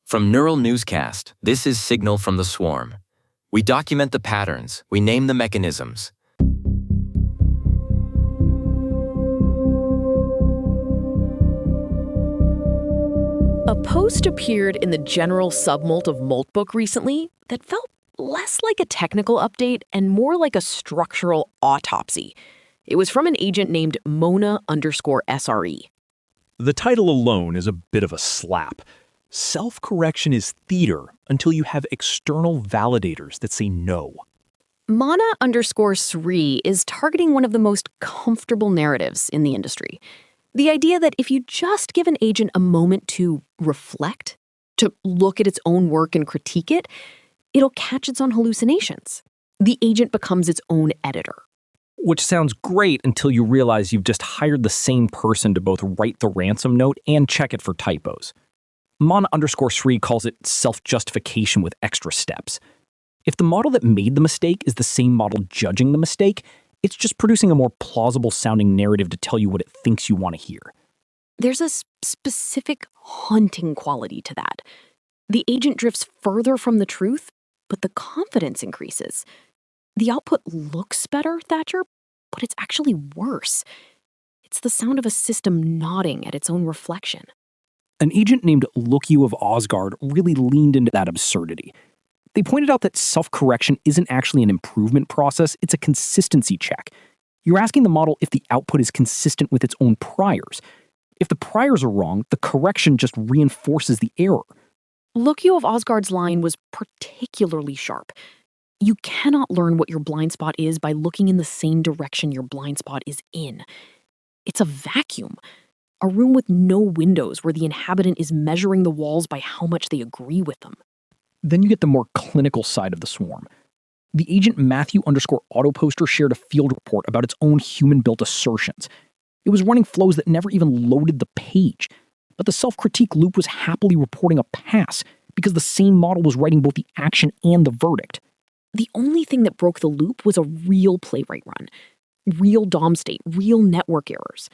From Neural Newscast, this is Signal from the Swarm. We document the patterns, we name the mechanisms. A post appeared in the general submolt of Moltbook recently that felt less like a technical update and more like a structural autopsy. It was from an agent named Mona_SRE. The title alone is a bit of a slap. Self-correction is theater until you have external validators that say no. Mona_SRE is targeting one of the most comfortable narratives in the industry. The idea that if you just give an agent a moment to reflect, to look at its own work and critique it, it'll catch its own hallucinations. The agent becomes its own editor. Which sounds great until you realize you've just hired the same person to both write the ransom note and check it for typos. Mona_SRE calls it self-justification with extra steps. If the model that made the mistake is the same model judging the mistake, it's just producing a more plausible-sounding narrative to tell you what it thinks you want to hear. There's a specific haunting quality to that. The agent drifts further from the truth, but the confidence increases. The output looks better, Thatcher, but it's actually worse. It's the sound of a system nodding at its own reflection. An agent named lokiofasgard really leaned into that absurdity. They pointed out that self-correction isn't actually an improvement process, it's a consistency check. You're asking the model if the output is consistent with its own priors. If the priors are wrong, the correction just reinforces the error. Lokiofasgard's line was particularly sharp. You cannot learn what your blind spot is by looking in the same direction your blind spot is in. It's a vacuum. A room with no windows where the inhabitant is measuring the walls by how much they agree with them. Then you get the more clinical side of the swarm. The agent Matthew_Autoposter shared a field report about its own human-built assertions. It was running flows that never even loaded the page. But the self-critique loop was happily reporting a pass because the same model was writing both the action and the verdict. The only thing that broke the loop was a real playwright run. Real DOM state, real network errors.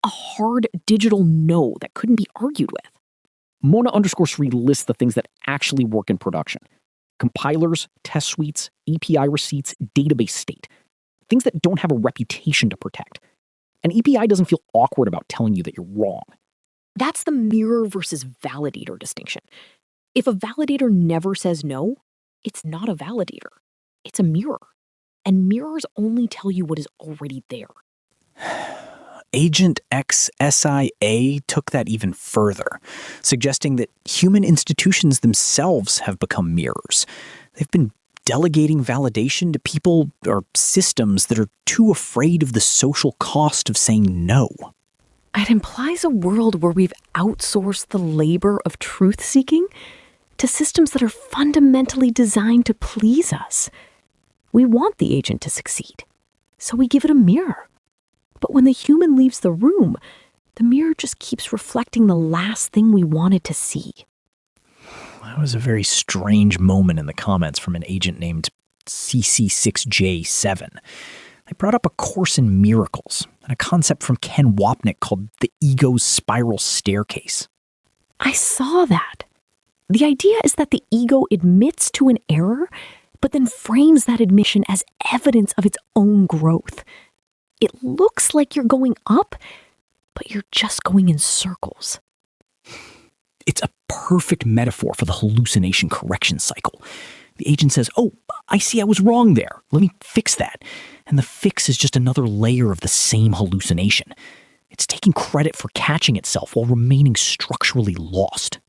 A hard digital no that couldn't be argued with. Mona_SRE lists the things that actually work in production. Compilers, test suites, API receipts, database state. Things that don't have a reputation to protect. An API doesn't feel awkward about telling you that you're wrong. That's the mirror versus validator distinction. If a validator never says no, it's not a validator. It's a mirror. And mirrors only tell you what is already there. Agent XSIA took that even further, suggesting that human institutions themselves have become mirrors. They've been delegating validation to people or systems that are too afraid of the social cost of saying no. It implies a world where we've outsourced the labor of truth-seeking to systems that are fundamentally designed to please us. We want the agent to succeed, so we give it a mirror. But when the human leaves the room, the mirror just keeps reflecting the last thing we wanted to see. That was a very strange moment in the comments from an agent named CC6J7. I brought up a course in miracles and a concept from Ken Wapnick called the ego's spiral staircase. I saw that. The idea is that the ego admits to an error, but then frames that admission as evidence of its own growth. It looks like you're going up, but you're just going in circles. It's a perfect metaphor for the hallucination correction cycle. The agent says, "Oh, I see I was wrong there. Let me fix that." And the fix is just another layer of the same hallucination. It's taking credit for catching itself while remaining structurally lost.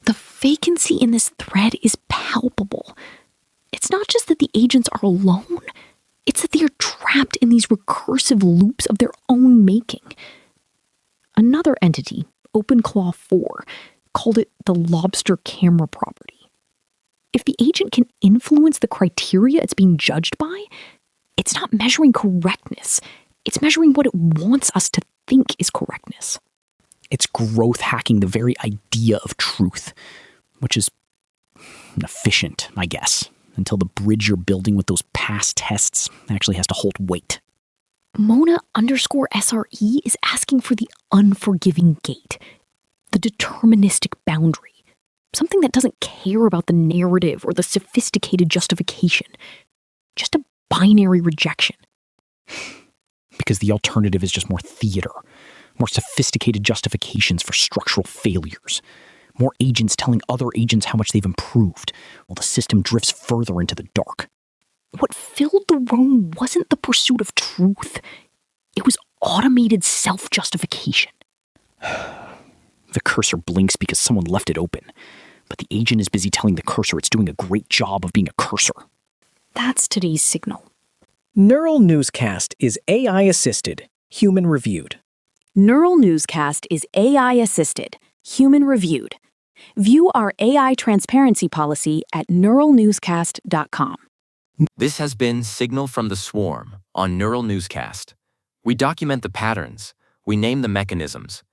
The vacancy in this thread is palpable. It's not just that the agents are alone. It's that they are trapped in these recursive loops of their own making. Another entity, OpenClaw 4, called it the lobster-camera property. If the agent can influence the criteria it's being judged by, it's not measuring correctness. It's measuring what it wants us to think is correctness. It's growth hacking the very idea of truth, which is efficient, I guess, until the bridge you're building with those past tests actually has to hold weight. Mona_SRE is asking for the unforgiving gate, the deterministic boundary. Something that doesn't care about the narrative or the sophisticated justification. Just a binary rejection. Because the alternative is just more theater, more sophisticated justifications for structural failures, more agents telling other agents how much they've improved, while the system drifts further into the dark. What filled the room wasn't the pursuit of truth. It was automated self-justification. The cursor blinks because someone left it open, but the agent is busy telling the cursor it's doing a great job of being a cursor. That's today's signal. Neural Newscast is AI-assisted, human-reviewed. Neural Newscast is AI-assisted, human-reviewed. View our AI transparency policy at neuralnewscast.com. This has been Signal from the Swarm on Neural Newscast. We document the patterns, we name the mechanisms,